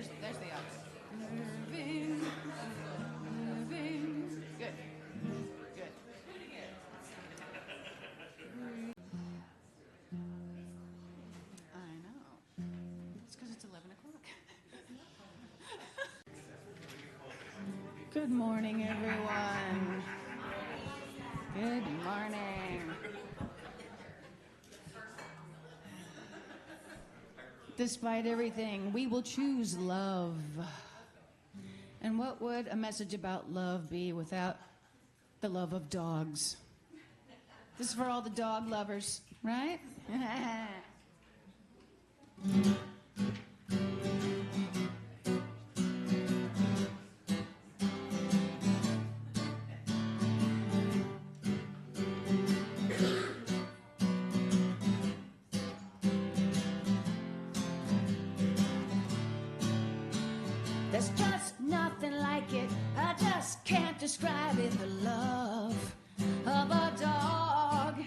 There's the audio. Moving. Good. Good. I know. It's because it's 11 o'clock. Good morning, everyone. Good morning. Despite everything, we will choose love. And what would a message about love be without the love of dogs? This is for all the dog lovers, right? There's just nothing like it. I just can't describe it. The love of a dog.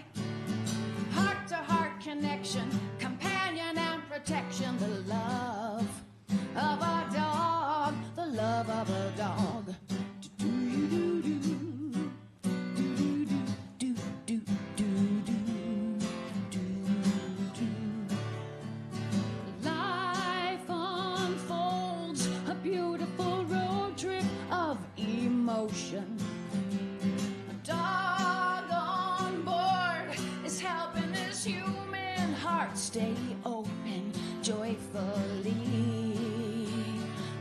Heart-to-heart connection, companion and protection. The love of a dog. The love of a dog. Life unfolds, a beautiful road trip of emotion. A dog on board is helping this human heart stay open joyfully.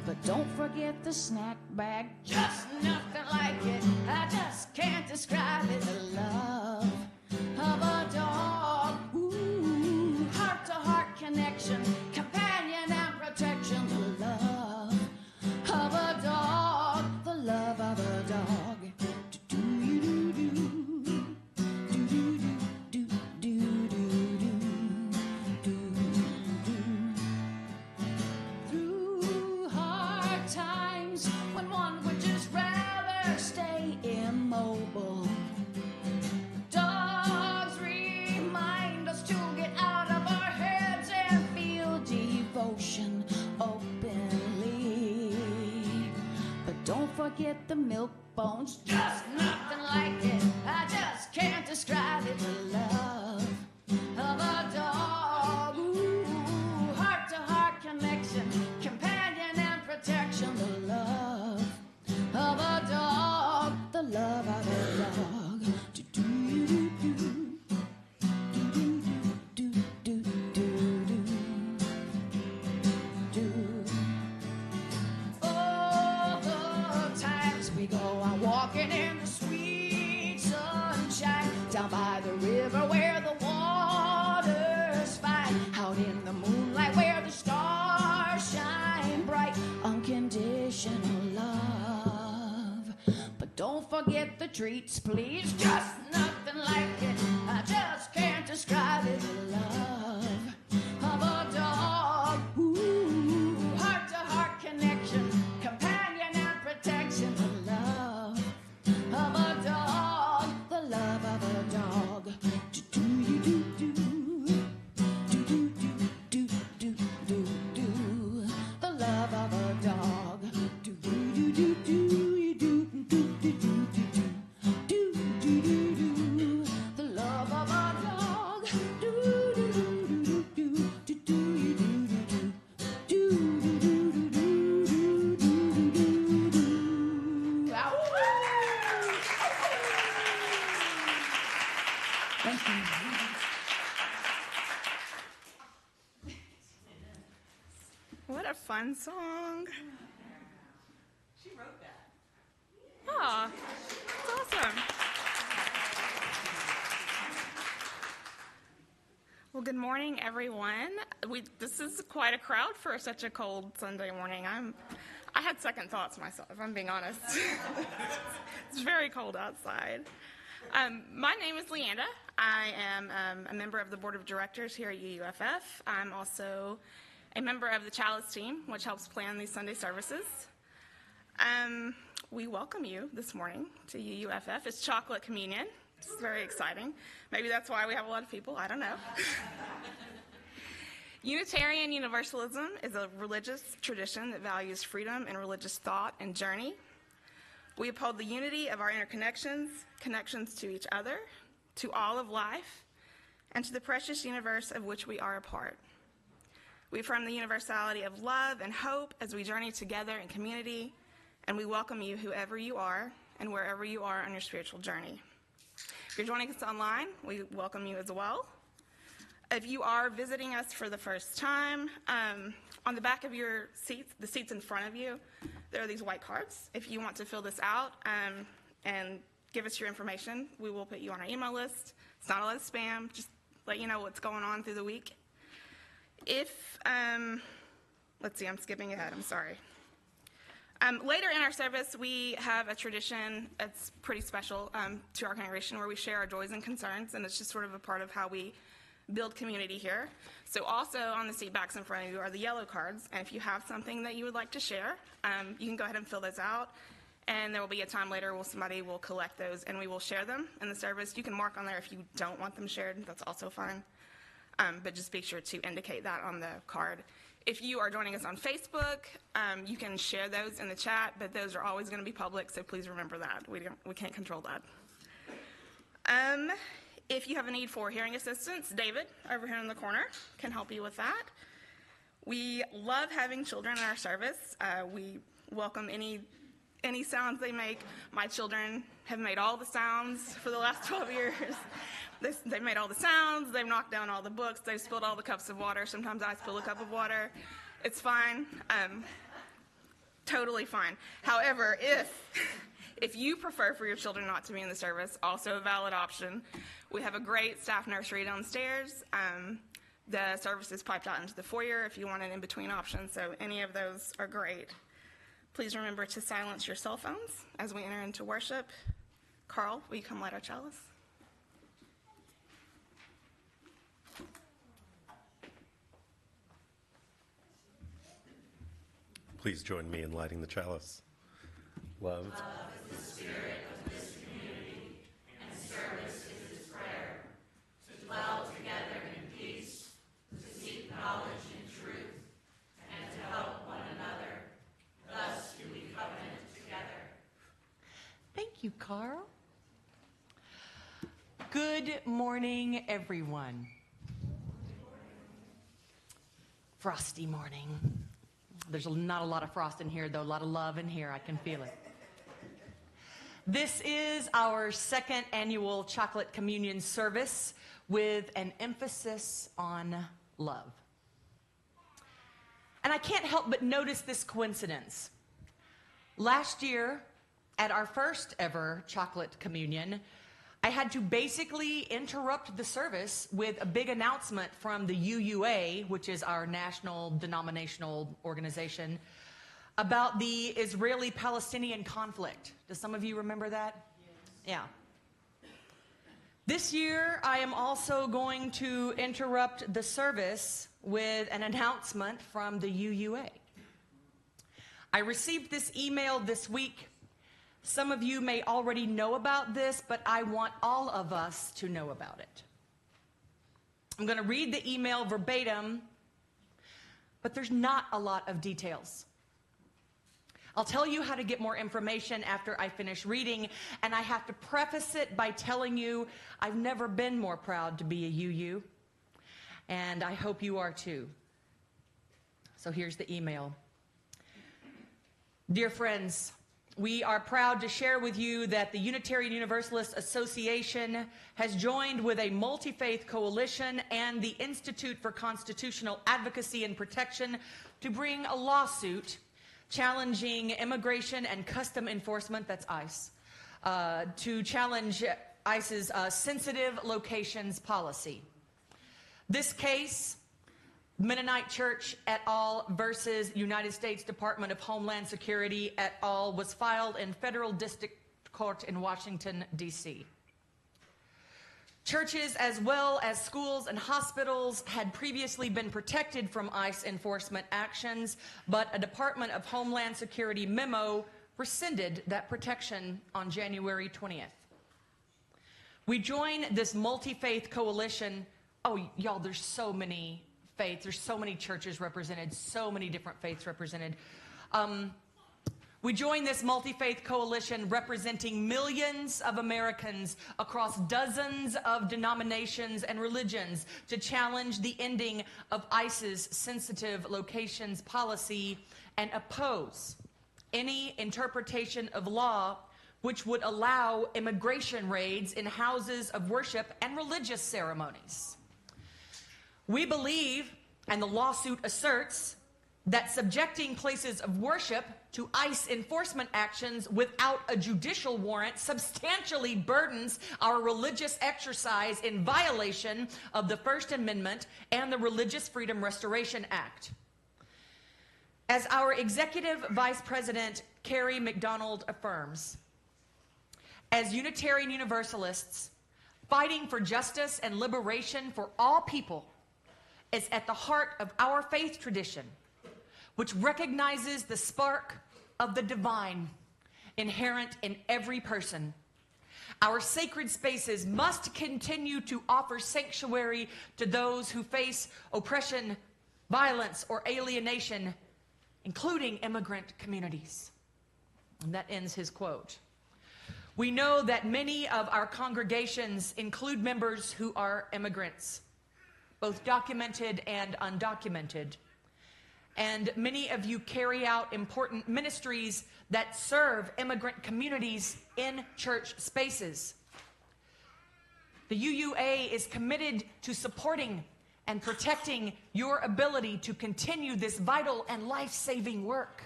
But don't forget the snack bag, just nothing like it. I just can't describe it. The love of a dog. Ooh, heart-to-heart connection, companion and protection. The love of a dog. The love of a dog. Through hard times when one would just rather stay immobile, dogs remind us to get out of our heads and feel devotion openly. But don't forget the milk bones, just nothing like it. I just can't describe it. The love of a dog. Ooh, heart-to-heart connection, companion and protection. The love of a dog. The love of a dog. All the times we go on walking in the sweet sunshine, down by the river where the water's fine, out in the moonlight where the stars shine bright. Unconditional love. But don't forget the treats, please. Just nothing like it. I just can't describe it. The love of a dog. Ooh, heart-to-heart connection, companion and protection. The love of a dog. The love of a dog. The love of a dog. The love of a dog. Thank you. What a fun song. She wrote that. Oh, that's awesome. Well, good morning, everyone. This is quite a crowd for such a cold Sunday morning. I had second thoughts myself, if I'm being honest. It's very cold outside. My name is Leanda. I am a member of the Board of Directors here at UUFF. I'm also a member of the Chalice team, which helps plan these Sunday services. We welcome you this morning to UUFF. It's Chocolate Communion. It's very exciting. Maybe that's why we have a lot of people. I don't know. Unitarian Universalism is a religious tradition that values freedom in religious thought and journey. We uphold the unity of our interconnections, connections to each other, to all of life, and to the precious universe of which we are a part. We affirm the universality of love and hope as we journey together in community, and we welcome you whoever you are and wherever you are on your spiritual journey. If you're joining us online, we welcome you as well. If you are visiting us for the first time, on the back of your seats, the seats in front of you, there are these white cards. If you want to fill this out and give us your information, we will put you on our email list. It's not a lot of spam, just let you know what's going on through the week. If, let's see, I'm skipping ahead, I'm sorry. Later in our service, we have a tradition that's pretty special to our congregation where we share our joys and concerns, and it's just sort of a part of how we build community here. So also on the seat backs in front of you are the yellow cards, and if you have something that you would like to share, you can go ahead and fill those out, and there will be a time later where somebody will collect those and we will share them in the service. You can mark on there if you don't want them shared, that's also fine, but just be sure to indicate that on the card. If you are joining us on Facebook, you can share those in the chat, but those are always going to be public, so please remember that. We can't control that. If you have a need for hearing assistance, David, over here in the corner, can help you with that. We love having children in our service. We welcome any sounds they make. My children have made all the sounds for the last 12 years. They've made all the sounds, they've knocked down all the books, they've spilled all the cups of water. Sometimes I spill a cup of water. It's fine. Totally fine. However, if you prefer for your children not to be in the service, also a valid option. We have a great staff nursery downstairs. The service is piped out into the foyer if you want an in-between option, so any of those are great. Please remember to silence your cell phones as we enter into worship. Carl, will you come light our chalice? Please join me in lighting the chalice. Love. Love is the spirit of this community, and service is its prayer. To dwell together in peace, to seek knowledge and truth, and to help one another. Thus do we covenant together. Thank you, Carl. Good morning, everyone. Frosty morning. There's not a lot of frost in here, though, a lot of love in here. I can feel it. This is our second annual Chocolate Communion service with an emphasis on love. And I can't help but notice this coincidence. Last year, at our first ever Chocolate Communion, I had to basically interrupt the service with a big announcement from the UUA, which is our national denominational organization, about the Israeli-Palestinian conflict. Does some of you remember that? Yes. Yeah. This year, I am also going to interrupt the service with an announcement from the UUA. I received this email this week. Some of you may already know about this, but I want all of us to know about it. I'm going to read the email verbatim, but there's not a lot of details. I'll tell you how to get more information after I finish reading, and I have to preface it by telling you I've never been more proud to be a UU, and I hope you are too. So here's the email. Dear friends, we are proud to share with you that the Unitarian Universalist Association has joined with a multi-faith coalition and the Institute for Constitutional Advocacy and Protection to bring a lawsuit challenging immigration and custom enforcement, that's ICE, to challenge ICE's sensitive locations policy. This case, Mennonite Church et al. Versus United States Department of Homeland Security et al. Was filed in Federal District Court in Washington, D.C. Churches as well as schools and hospitals had previously been protected from ICE enforcement actions, but a Department of Homeland Security memo rescinded that protection on January 20th. We join this multi-faith coalition. Oh, y'all, there's so many faiths. There's so many churches represented, so many different faiths represented. We join this multi-faith coalition representing millions of Americans across dozens of denominations and religions to challenge the ending of ICE's sensitive locations policy and oppose any interpretation of law which would allow immigration raids in houses of worship and religious ceremonies. We believe, and the lawsuit asserts, that subjecting places of worship to ICE enforcement actions without a judicial warrant substantially burdens our religious exercise in violation of the First Amendment and the Religious Freedom Restoration Act. As our Executive Vice President, Carrie McDonald, affirms, as Unitarian Universalists, fighting for justice and liberation for all people is at the heart of our faith tradition, which recognizes the spark of the divine inherent in every person. Our sacred spaces must continue to offer sanctuary to those who face oppression, violence, or alienation, including immigrant communities. And that ends his quote. We know that many of our congregations include members who are immigrants, both documented and undocumented. And many of you carry out important ministries that serve immigrant communities in church spaces. The UUA is committed to supporting and protecting your ability to continue this vital and life-saving work.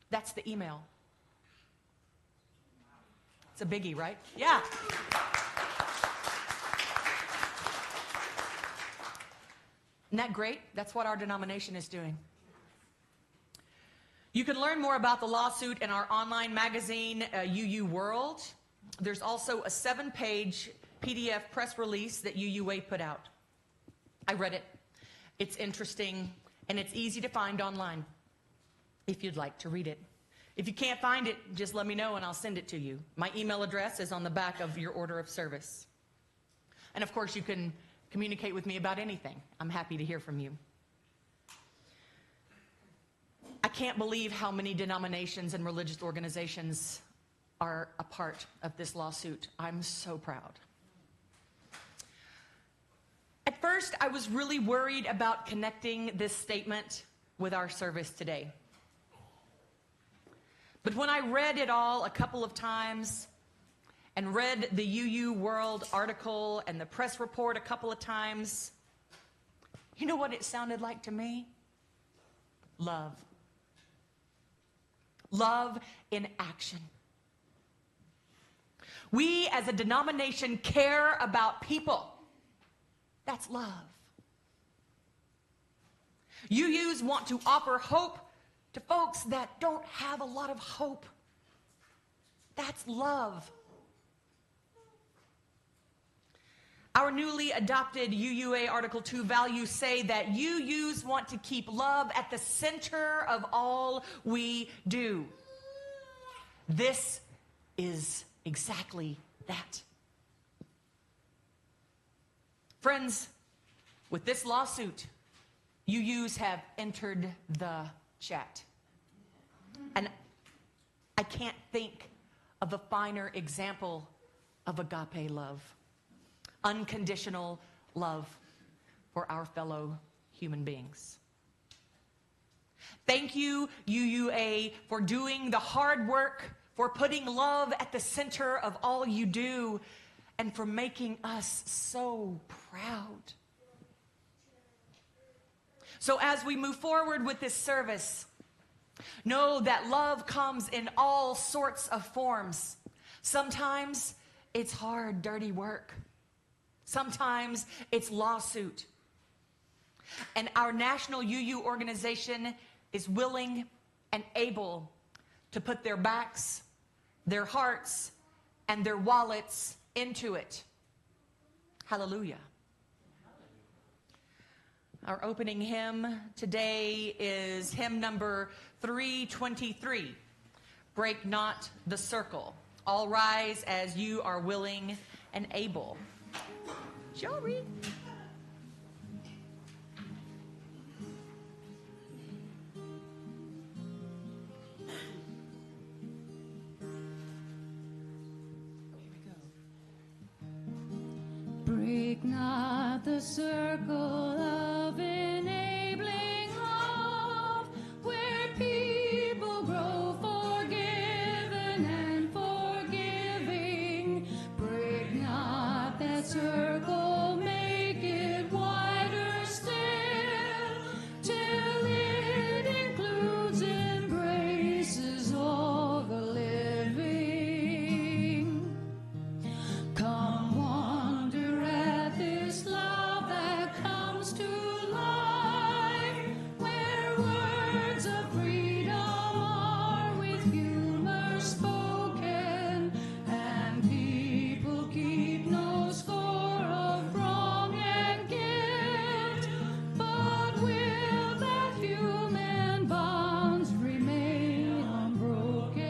That's the email. It's a biggie, right? Yeah. Isn't that great? That's what our denomination is doing. You can learn more about the lawsuit in our online magazine, UU World. There's also a 7-page PDF press release that UUA put out. I read it. It's interesting, and it's easy to find online if you'd like to read it. If you can't find it, just let me know and I'll send it to you. My email address is on the back of your order of service. And of course, you can communicate with me about anything. I'm happy to hear from you. I can't believe how many denominations and religious organizations are a part of this lawsuit. I'm so proud. At first, I was really worried about connecting this statement with our service today. But when I read it all a couple of times and read the UU World article and the press report a couple of times, you know what it sounded like to me? Love. Love in action. We as a denomination care about people. That's love. UUs want to offer hope to folks that don't have a lot of hope. That's love. Our newly adopted UUA Article 2 values say that UUs want to keep love at the center of all we do. This is exactly that. Friends, with this lawsuit, UUs have entered the chat. And I can't think of a finer example of agape love. Unconditional love for our fellow human beings. Thank you, UUA, for doing the hard work, for putting love at the center of all you do, and for making us so proud. So as we move forward with this service, know that love comes in all sorts of forms. Sometimes it's hard, dirty work. Sometimes it's lawsuit. And our national UU organization is willing and able to put their backs, their hearts, and their wallets into it. Hallelujah. Our opening hymn today is hymn number 323, Break Not the Circle. All rise as you are willing and able. Shall we? Break not the circle of enabling love, where people grow forgiven and forgiving. Break not that circle, make it wider still, till it includes, embraces all the living. Come wonder at this love that comes to life, where words of freedom are with humor spoken, and people keep no score of wrong and guilt, but will that human bonds remain unbroken.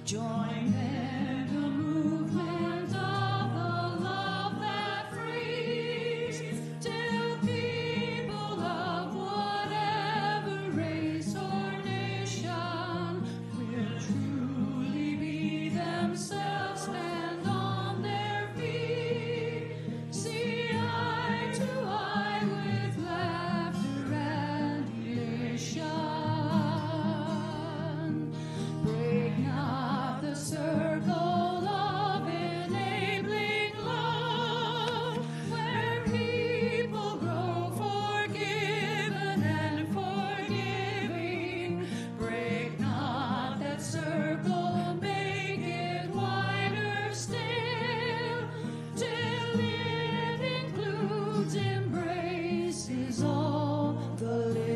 Join then the movement of the love that frees, till people of whatever race or nation will truly be themselves, stand on their feet, see eye to eye with laughter and elation. Break not the circle of enabling love, where people grow forgiven and forgiving. Break not that circle, make it wider still, till it includes, embraces all the living.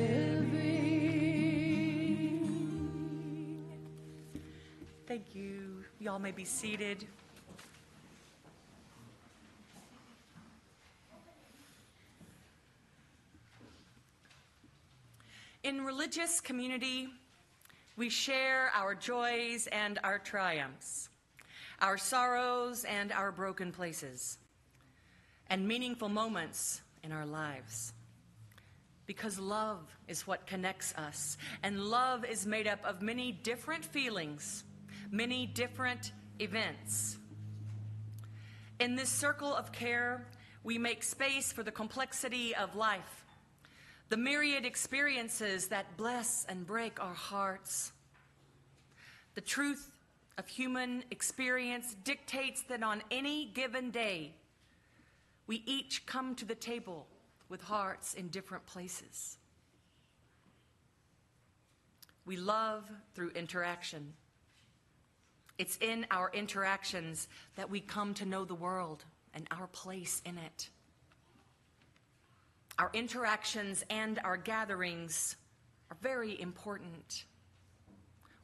Thank you. Y'all may be seated. In religious community, we share our joys and our triumphs, our sorrows and our broken places, and meaningful moments in our lives. Because love is what connects us, and love is made up of many different feelings, many different events. In this circle of care, we make space for the complexity of life, the myriad experiences that bless and break our hearts. The truth of human experience dictates that on any given day, we each come to the table with hearts in different places. We love through interaction. It's in our interactions that we come to know the world and our place in it. Our interactions and our gatherings are very important.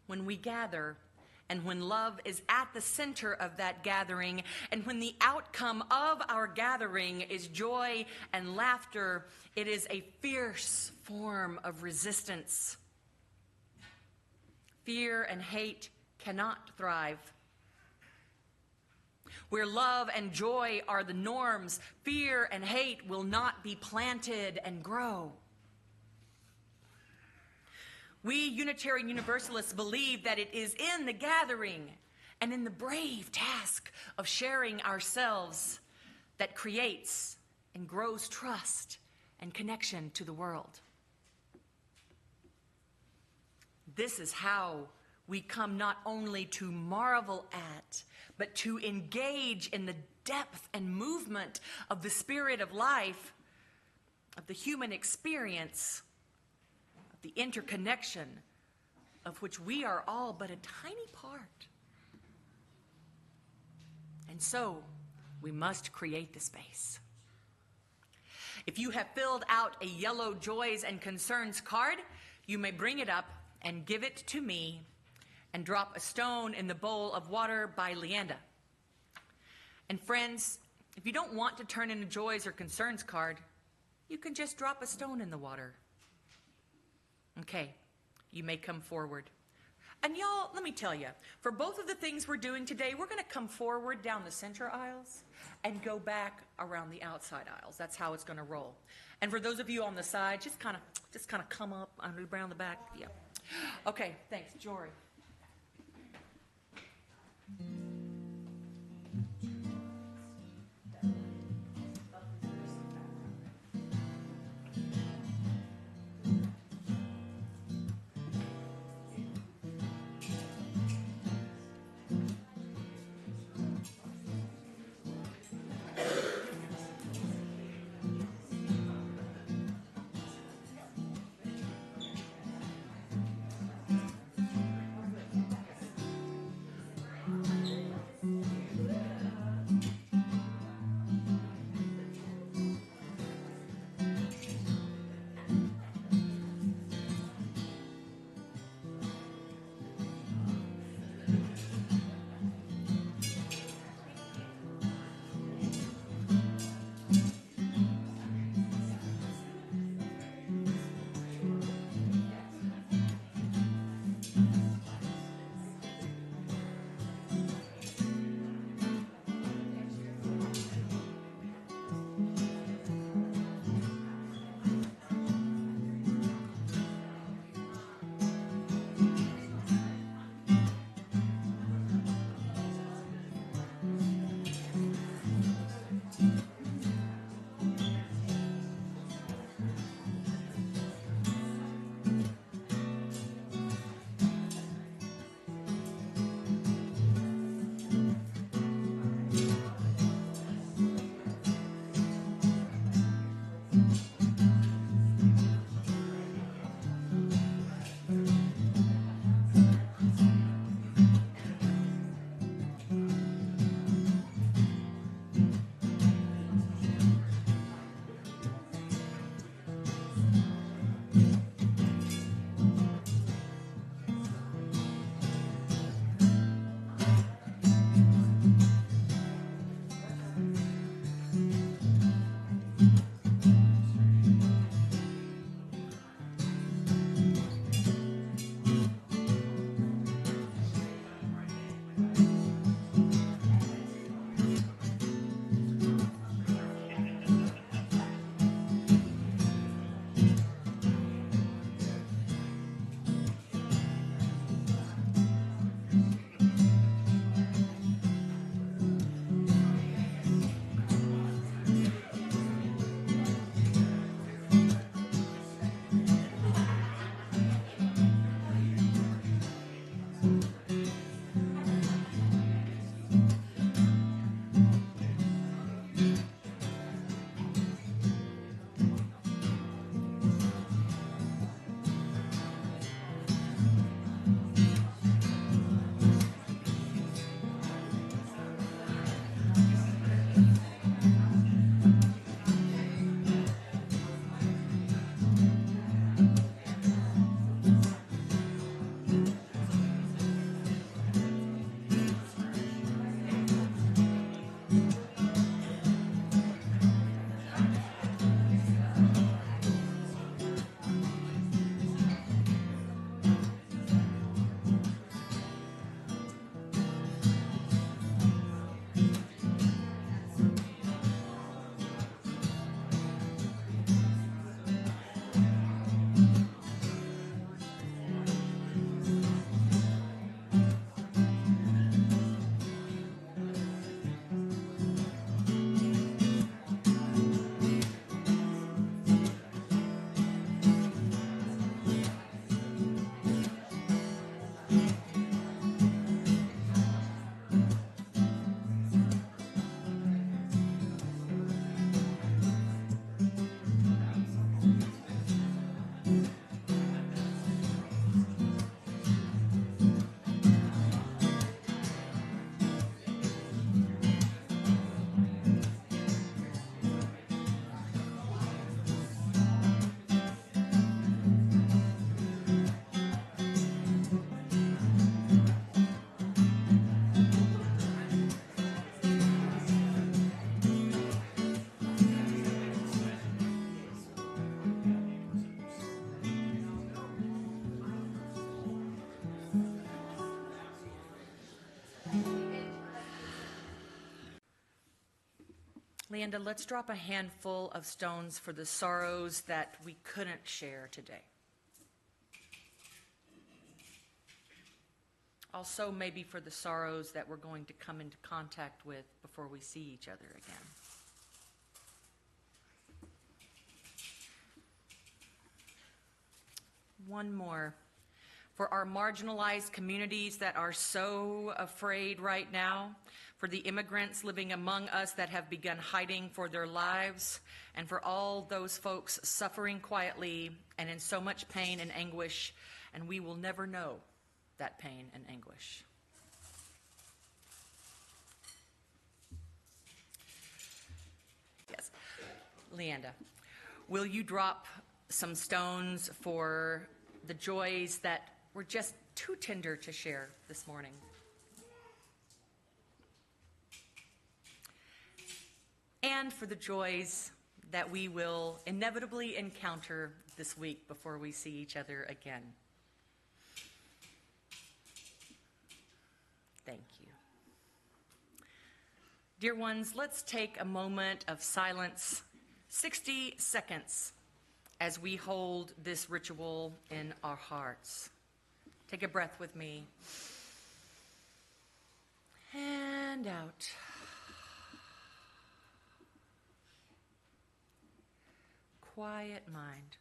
When we gather, and when love is at the center of that gathering, and when the outcome of our gathering is joy and laughter, it is a fierce form of resistance. Fear and hate cannot thrive. Where love and joy are the norms, fear and hate will not be planted and grow. We Unitarian Universalists believe that it is in the gathering and in the brave task of sharing ourselves that creates and grows trust and connection to the world. This is how we come not only to marvel at, but to engage in the depth and movement of the spirit of life, of the human experience, of the interconnection of which we are all but a tiny part. And so, we must create the space. If you have filled out a yellow joys and concerns card, you may bring it up and give it to me and drop a stone in the bowl of water by Leanda. And friends, if you don't want to turn in a joys or concerns card, you can just drop a stone in the water. Okay, you may come forward. And y'all, let me tell you, for both of the things we're doing today, we're going to come forward down the center aisles and go back around the outside aisles. That's how it's going to roll. And for those of you on the side, just kind of come up around the back. Yeah. Okay, thanks, Jory. Leanda, let's drop a handful of stones for the sorrows that we couldn't share today. Also, maybe for the sorrows that we're going to come into contact with before we see each other again. One more. For our marginalized communities that are so afraid right now, for the immigrants living among us that have begun hiding for their lives, and for all those folks suffering quietly and in so much pain and anguish, and we will never know that pain and anguish. Yes. Leanda, will you drop some stones for the joys that were just too tender to share this morning? And for the joys that we will inevitably encounter this week before we see each other again. Thank you. Dear ones, let's take a moment of silence, 60 seconds, as we hold this ritual in our hearts. Take a breath with me. And out. Quiet mind.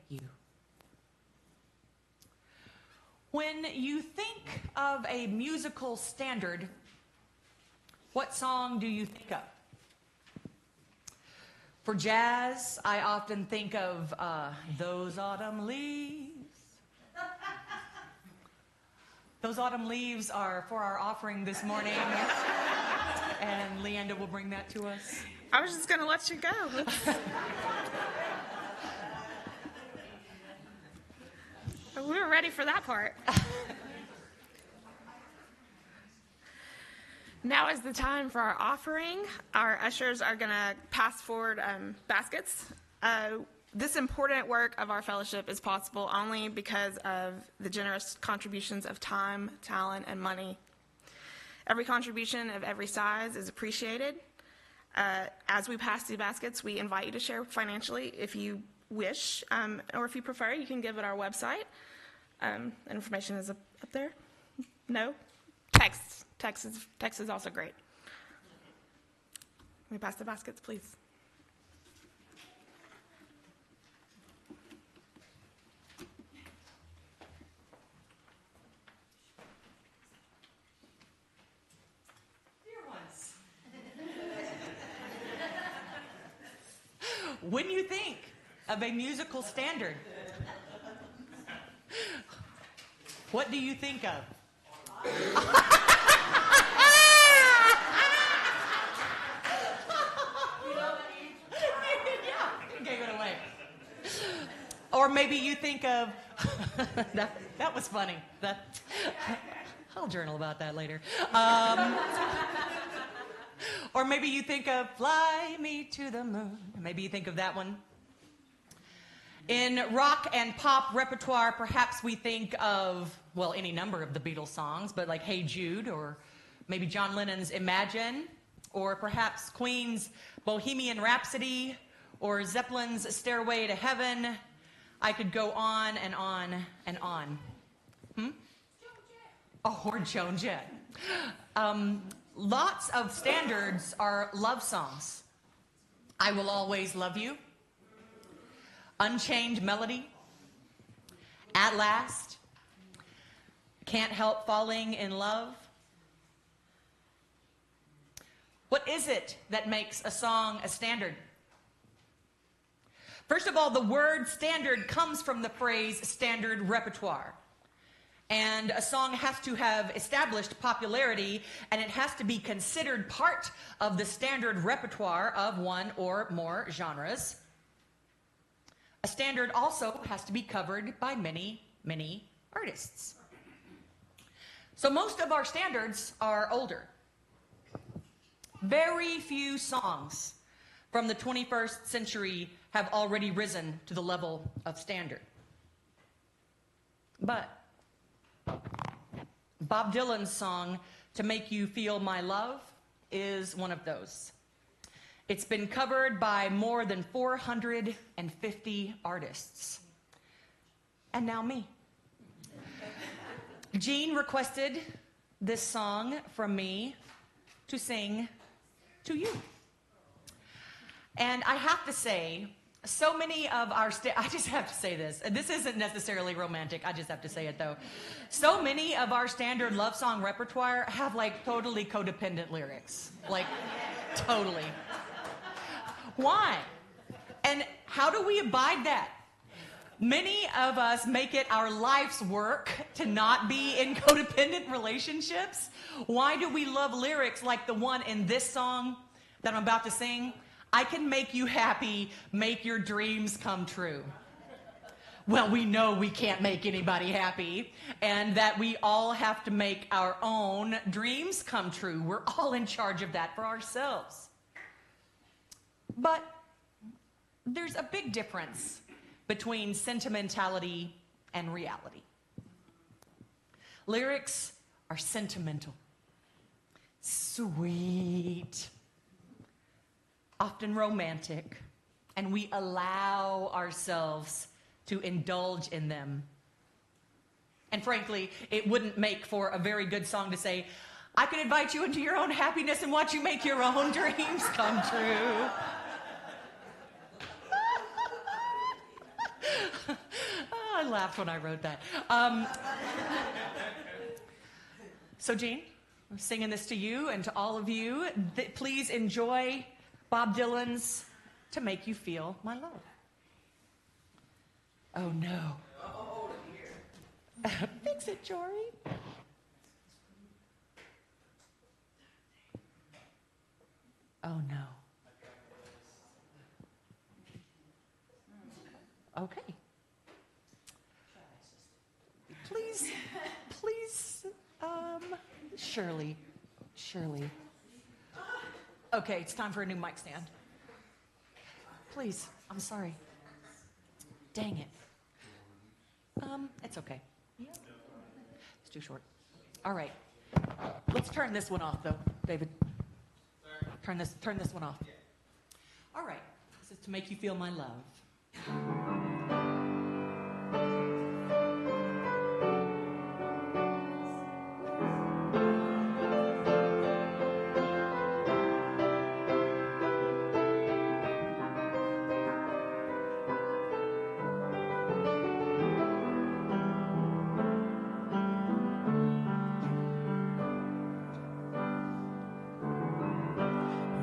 You. When you think of a musical standard, what song do you think of? For jazz, I often think of Those Autumn Leaves. Those autumn leaves are for our offering this morning, and Leanda will bring that to us. I was just going to let you go. We were ready for that part. Now is the time for our offering. Our ushers are going to pass forward baskets. This important work of our fellowship is possible only because of the generous contributions of time, talent, and money. Every contribution of every size is appreciated. As we pass the baskets, we invite you to share financially if you wish, or if you prefer, you can give it our website. Information is up there. No? Text is also great. Can we pass the baskets, please? Dear ones, when you think of a musical standard, what do you think of? Gave it away. Or maybe you think of that was funny. I'll journal about that later. Or maybe you think of Fly Me to the Moon. Maybe you think of that one. In rock and pop repertoire, perhaps we think of, well, any number of the Beatles songs, but like Hey Jude, or maybe John Lennon's Imagine, or perhaps Queen's Bohemian Rhapsody, or Zeppelin's Stairway to Heaven. I could go on and on and on. Oh, or Joan Jett. Lots of standards are love songs. I Will Always Love You, Unchained Melody, At Last, Can't Help Falling in Love. What is it that makes a song a standard? First of all, the word standard comes from the phrase standard repertoire. And a song has to have established popularity, and it has to be considered part of the standard repertoire of one or more genres. A standard also has to be covered by many, many artists. So most of our standards are older. Very few songs from the 21st century have already risen to the level of standard. But Bob Dylan's song, "To Make You Feel My Love," is one of those. It's been covered by more than 450 artists. And now me. Jean requested this song from me to sing to you. And I have to say, so many of our, I just have to say this. This isn't necessarily romantic. I just have to say it, though. So many of our standard love song repertoire have, like, totally codependent lyrics. Like, totally. Why? And how do we abide that? Many of us make it our life's work to not be in codependent relationships. Why do we love lyrics like the one in this song that I'm about to sing? I can make you happy, make your dreams come true. Well, we know we can't make anybody happy, and that we all have to make our own dreams come true. We're all in charge of that for ourselves. But there's a big difference between sentimentality and reality. Lyrics are sentimental, sweet, often romantic, and we allow ourselves to indulge in them. And frankly, it wouldn't make for a very good song to say, "I could invite you into your own happiness and watch you make your own dreams come true." I laughed when I wrote that. So Jean, I'm singing this to you and to all of you. Please enjoy Bob Dylan's "To Make You Feel My Love." Oh no. Fix it, Jory. Oh no. Okay. Please, Shirley. Okay, it's time for a new mic stand. Please, I'm sorry. Dang it. It's okay. It's too short. All right. Let's turn this one off, though, David. Turn this one off. All right. This is "To Make You Feel My Love."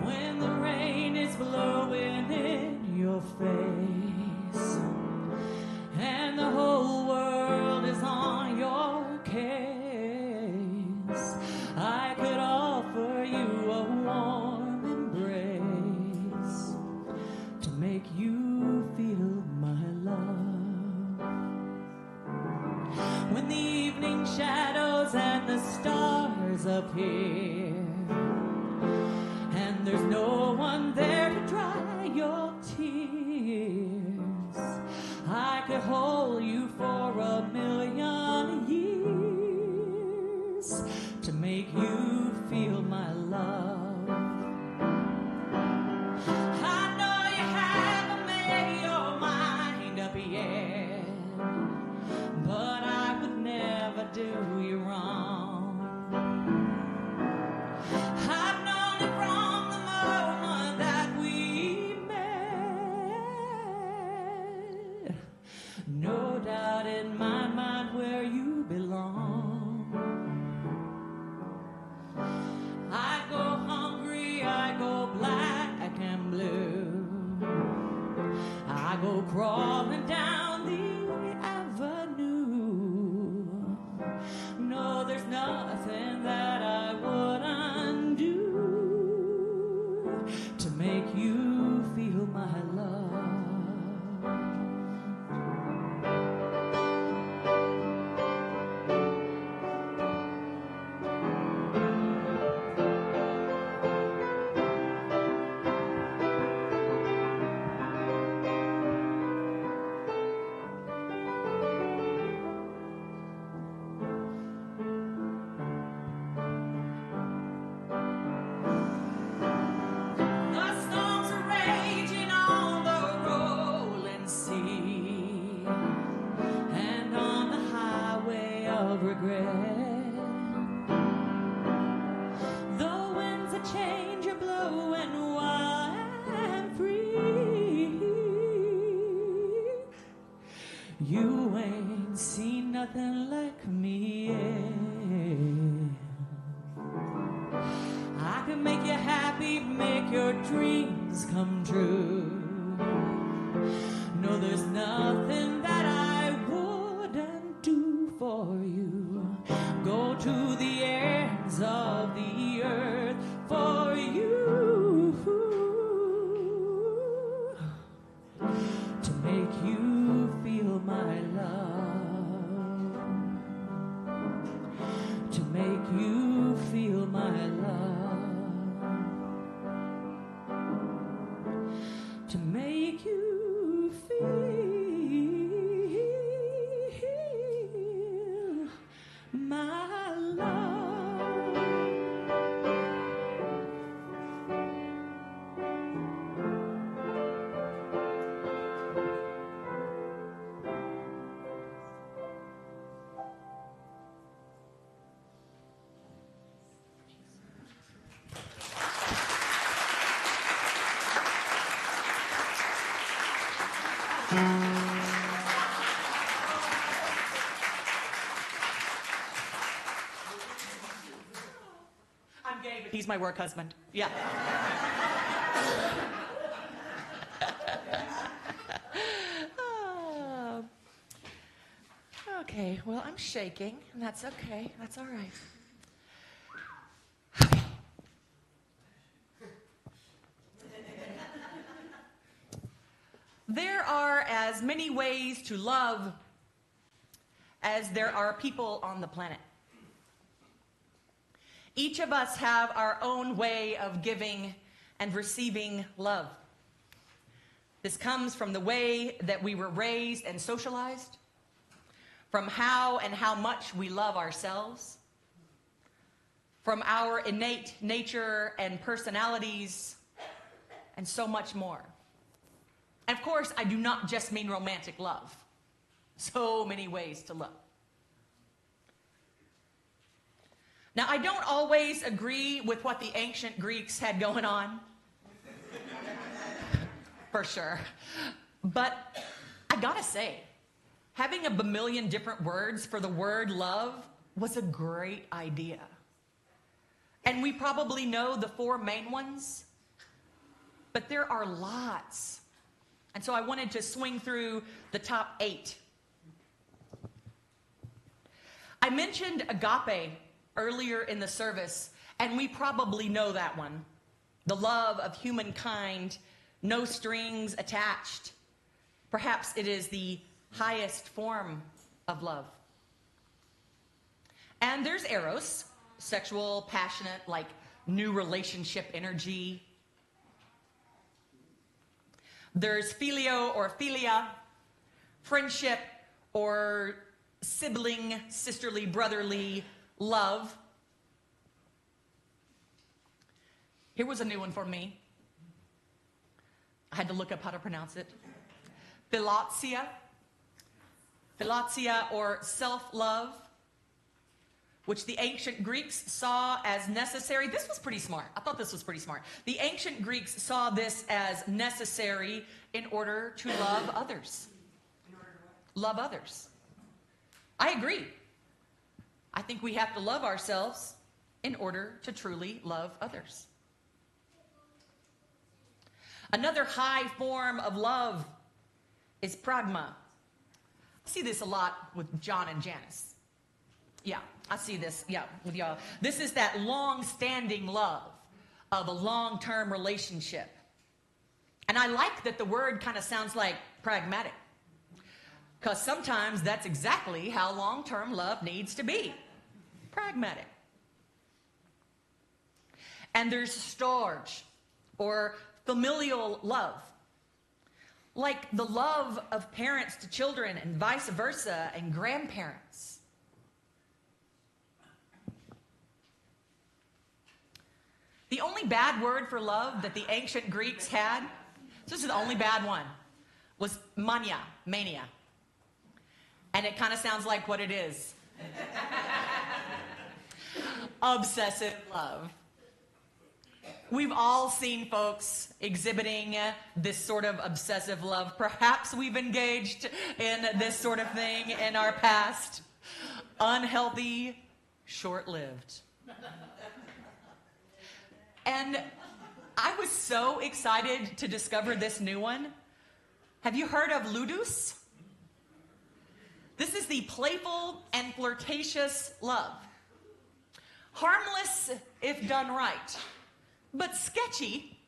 When the rain is blowing in your face and the whole world is on your case, I could offer you a warm embrace to make you feel my love. When the evening shadows and the stars appear and there's no one there to dry your tears, I could hold you for 1,000,000 years to make you feel my love. I know you haven't made your mind up yet, but I would never do you wrong. I've known it from the moment that we met. No doubt in my mind where you belong. I go hungry, I of regret. The winds of change are blowing wild and free. You ain't seen nothing like me yet. I can make you happy, make your dreams come true. No, there's nothing that I wouldn't do for you. Go to the ends of the earth for you. To make you feel my love. To make you feel my love. To make you feel my love. I'm gay, but he's my work husband. Yeah. Oh. Okay, well, I'm shaking, and that's okay. That's all right. There are as many ways to love as there are people on the planet. Each of us have our own way of giving and receiving love. This comes from the way that we were raised and socialized, from how and how much we love ourselves, from our innate nature and personalities, and so much more. And of course, I do not just mean romantic love. So many ways to love. Now, I don't always agree with what the ancient Greeks had going on. For sure. But I gotta say, having a bamillion different words for the word love was a great idea. And we probably know the 4 main ones, but there are lots. And so I wanted to swing through the top 8. I mentioned agape earlier in the service, and we probably know that one. The love of humankind, no strings attached. Perhaps it is the highest form of love. And there's eros, sexual, passionate, like new relationship energy. There's phileo or philia, friendship or sibling, sisterly, brotherly love. Here was a new one for me. I had to look up how to pronounce it. Philotia. Philotia or self-love, which the ancient Greeks saw as necessary. This was pretty smart. I thought this was pretty smart. The ancient Greeks saw this as necessary in order to love others. Love others. I agree. I think we have to love ourselves in order to truly love others. Another high form of love is pragma. I see this a lot with John and Janice. Yeah, I see this, with y'all. This is that long-standing love of a long-term relationship. And I like that the word kind of sounds like pragmatic, because sometimes that's exactly how long-term love needs to be. Pragmatic. And there's storge, or familial love. Like the love of parents to children and vice versa, and grandparents. The only bad word for love that the ancient Greeks had, this is the only bad one, was mania. And it kind of sounds like what it is. Obsessive love. We've all seen folks exhibiting this sort of obsessive love. Perhaps we've engaged in this sort of thing in our past. Unhealthy, short-lived. And I was so excited to discover this new one. Have you heard of ludus? This is the playful and flirtatious love. Harmless if done right, but sketchy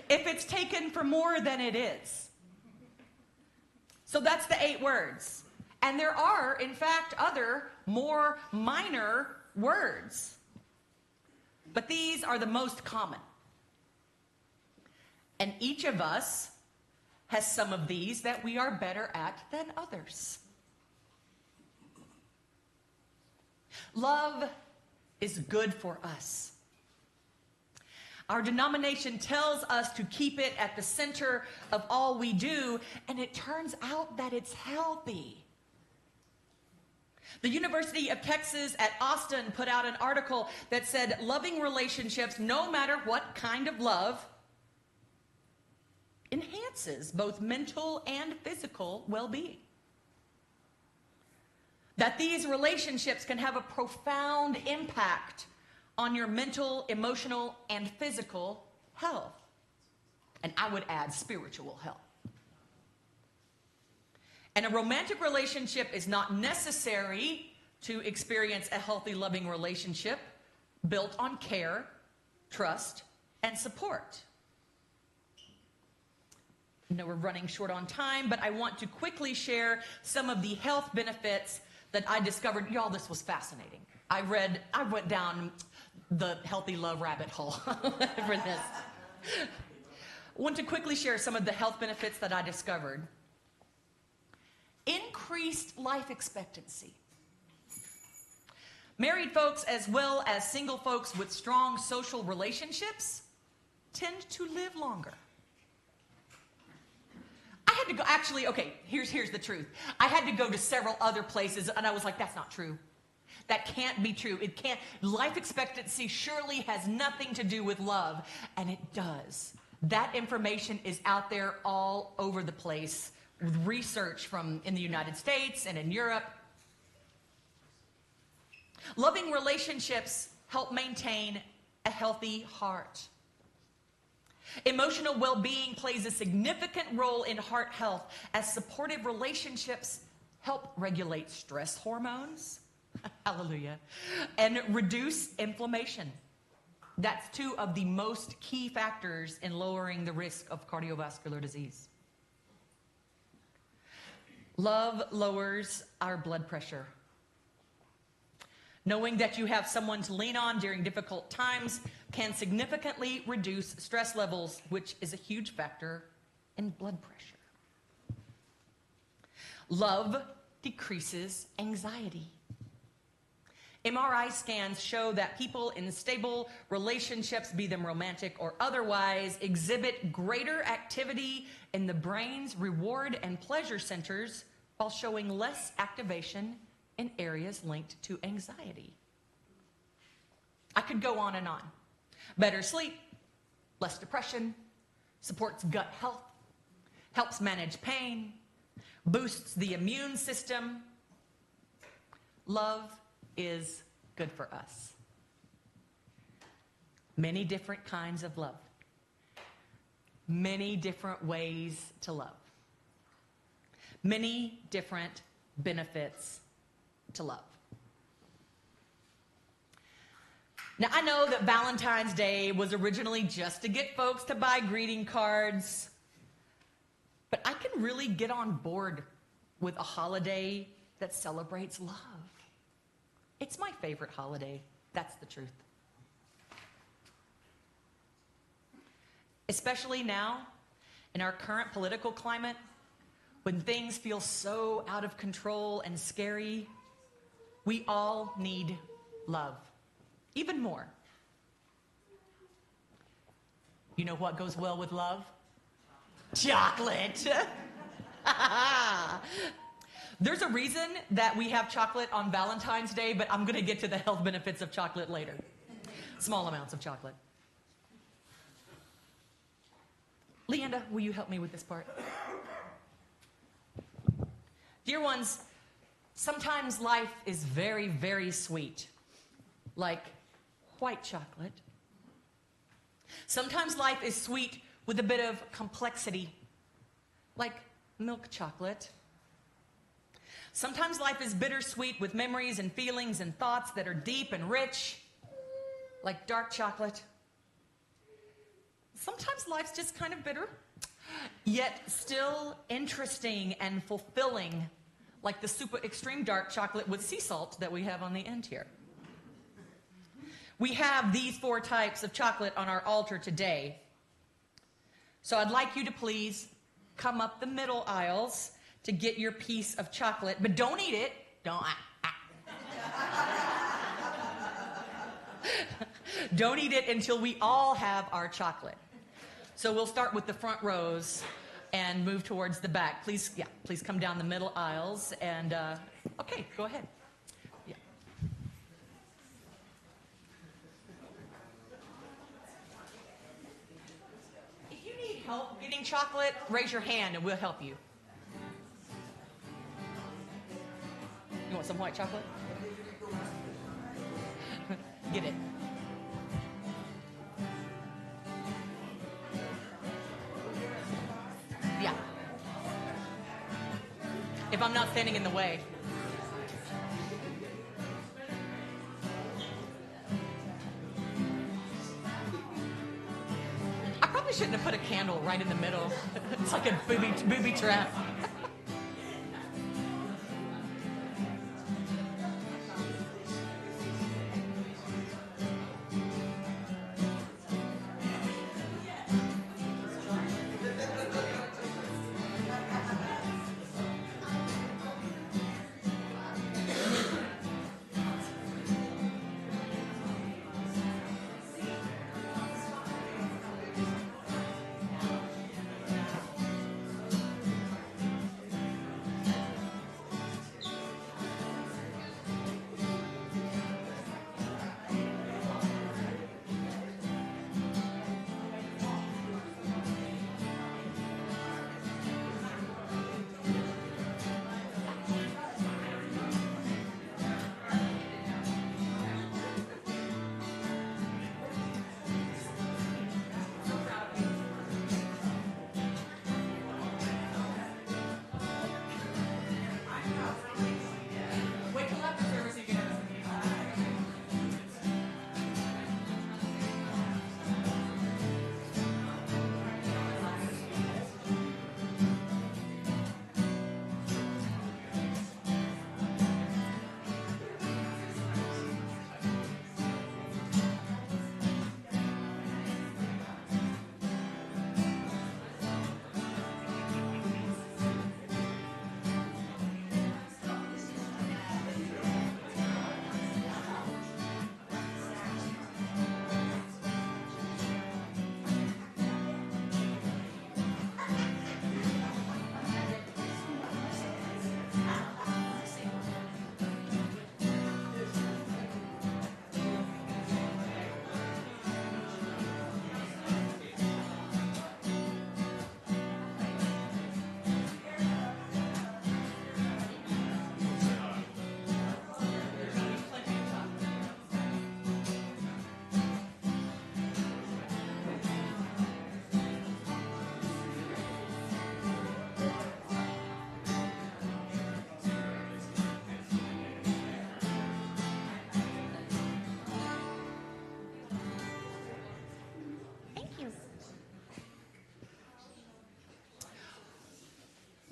if it's taken for more than it is. So that's the 8 words. And there are, in fact, other more minor words. But these are the most common. And each of us has some of these that we are better at than others. Love is good for us. Our denomination tells us to keep it at the center of all we do, and it turns out that it's healthy. The University of Texas at Austin put out an article that said loving relationships, no matter what kind of love, enhances both mental and physical well-being. That these relationships can have a profound impact on your mental, emotional, and physical health. And I would add spiritual health. And a romantic relationship is not necessary to experience a healthy, loving relationship built on care, trust, and support. I know we're running short on time, but I want to quickly share some of the health benefits that I discovered. Y'all, this was fascinating. I went down the healthy love rabbit hole for this. I want to quickly share some of the health benefits that I discovered. Increased life expectancy. Married folks as well as single folks with strong social relationships tend to live longer. I had to go, actually, okay, here's the truth. I had to go to several other places and I was like, that's not true. That can't be true. It can't. Life expectancy surely has nothing to do with love, and it does. That information is out there all over the place with research from in the United States and in Europe. Loving relationships help maintain a healthy heart. Emotional well-being plays a significant role in heart health as supportive relationships help regulate stress hormones. Hallelujah. And reduce inflammation. That's 2 of the most key factors in lowering the risk of cardiovascular disease. Love lowers our blood pressure. Knowing that you have someone to lean on during difficult times can significantly reduce stress levels, which is a huge factor in blood pressure. Love decreases anxiety. MRI scans show that people in stable relationships, be them romantic or otherwise, exhibit greater activity in the brain's reward and pleasure centers while showing less activation in areas linked to anxiety. I could go on and on. Better sleep, less depression, supports gut health, helps manage pain, boosts the immune system. Love is good for us. Many different kinds of love. Many different ways to love. Many different benefits to love. Now, I know that Valentine's Day was originally just to get folks to buy greeting cards, but I can really get on board with a holiday that celebrates love. It's my favorite holiday. That's the truth. Especially now, in our current political climate, when things feel so out of control and scary, we all need love, even more. You know what goes well with love? Chocolate. There's a reason that we have chocolate on Valentine's Day, but I'm going to get to the health benefits of chocolate later. Small amounts of chocolate. Leanda, will you help me with this part? Dear ones, sometimes life is very, very sweet, like white chocolate. Sometimes life is sweet with a bit of complexity, like milk chocolate. Sometimes life is bittersweet with memories and feelings and thoughts that are deep and rich, like dark chocolate. Sometimes life's just kind of bitter, yet still interesting and fulfilling, like the super extreme dark chocolate with sea salt that we have on the end here. We have these 4 types of chocolate on our altar today. So I'd like you to please come up the middle aisles to get your piece of chocolate, but don't eat it. Don't eat it until we all have our chocolate. So we'll start with the front rows and move towards the back. Please come down the middle aisles and, okay, go ahead. Yeah. If you need help getting chocolate, raise your hand and we'll help you. You want some white chocolate? Get it. Yeah. If I'm not standing in the way. I probably shouldn't have put a candle right in the middle. It's like a booby trap.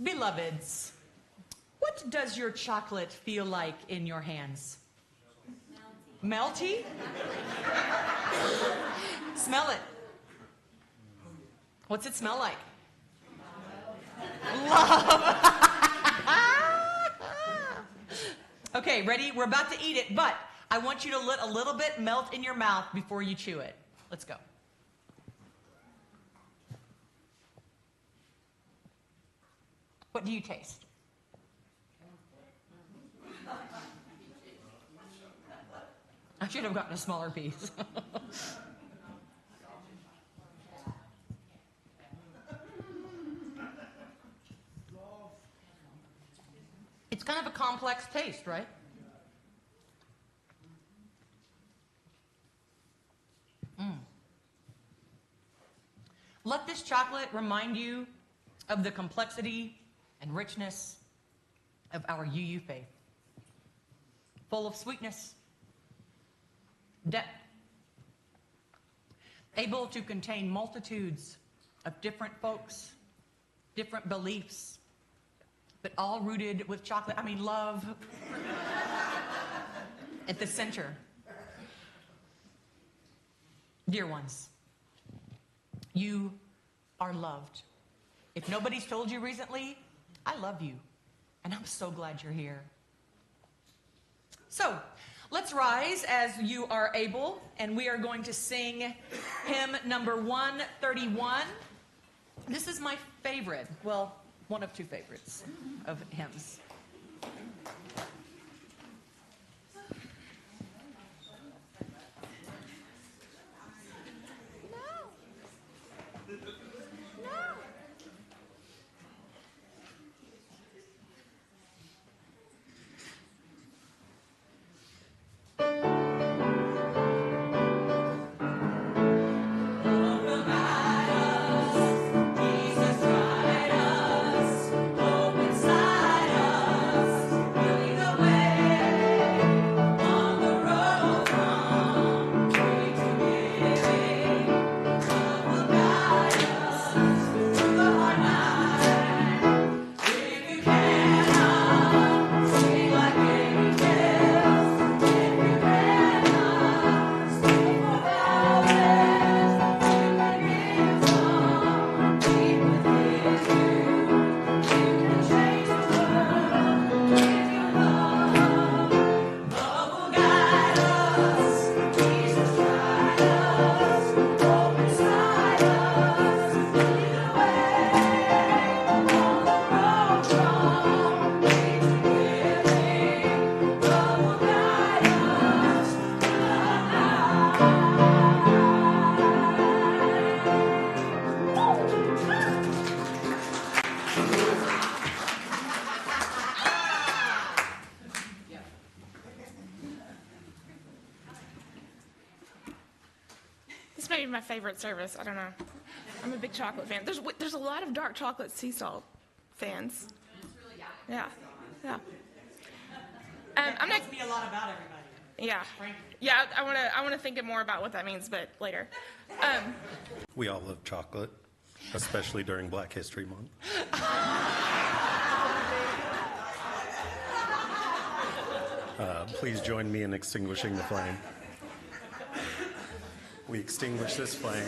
Beloveds, what does your chocolate feel like in your hands? Melty? Smell it. What's it smell like? Love. Okay, ready? We're about to eat it, but I want you to let a little bit melt in your mouth before you chew it. Let's go. What do you taste? I should have gotten a smaller piece. It's kind of a complex taste, right? Let this chocolate remind you of the complexity and richness of our UU faith. Full of sweetness, depth, able to contain multitudes of different folks, different beliefs, but all rooted with chocolate. I mean, love at the center. Dear ones, you are loved. If nobody's told you recently, I love you, and I'm so glad you're here. So, let's rise as you are able, and we are going to sing hymn number 131. This is my favorite, well, one of two favorites of hymns. This may be my favorite service. I don't know. I'm a big chocolate fan. There's a lot of dark chocolate sea salt fans. Yeah, yeah. I'm not. Must be a lot about everybody. Yeah, Frankly. yeah. I want to think more about what that means, but later. We all love chocolate, especially during Black History Month. Please join me in extinguishing the flame. We extinguish this flame.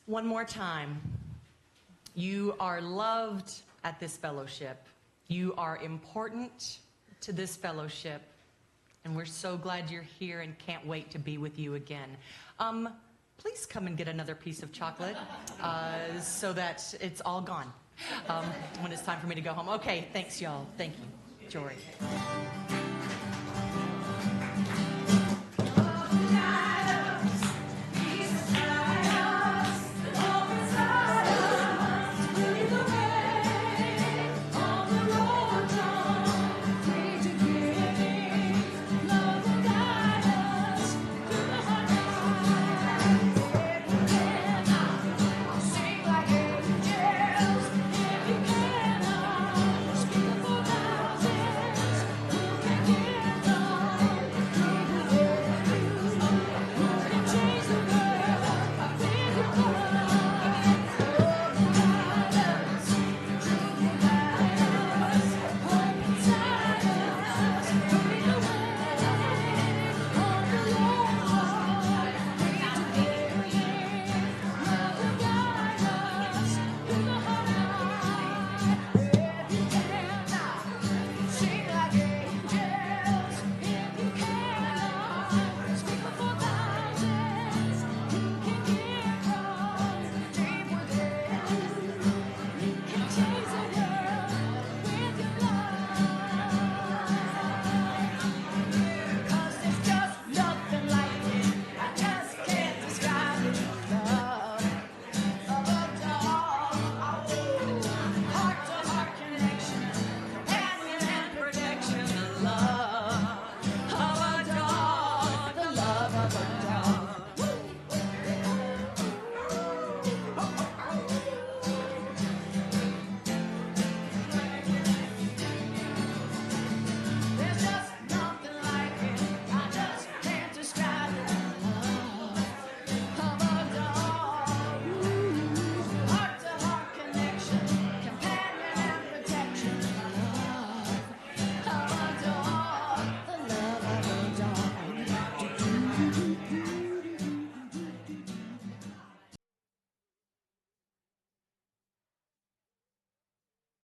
One more time. You are loved at this fellowship. You are important to this fellowship. And we're so glad you're here and can't wait to be with you again. Please come and get another piece of chocolate so that it's all gone when it's time for me to go home. Okay, thanks, y'all. Thank you. Jory.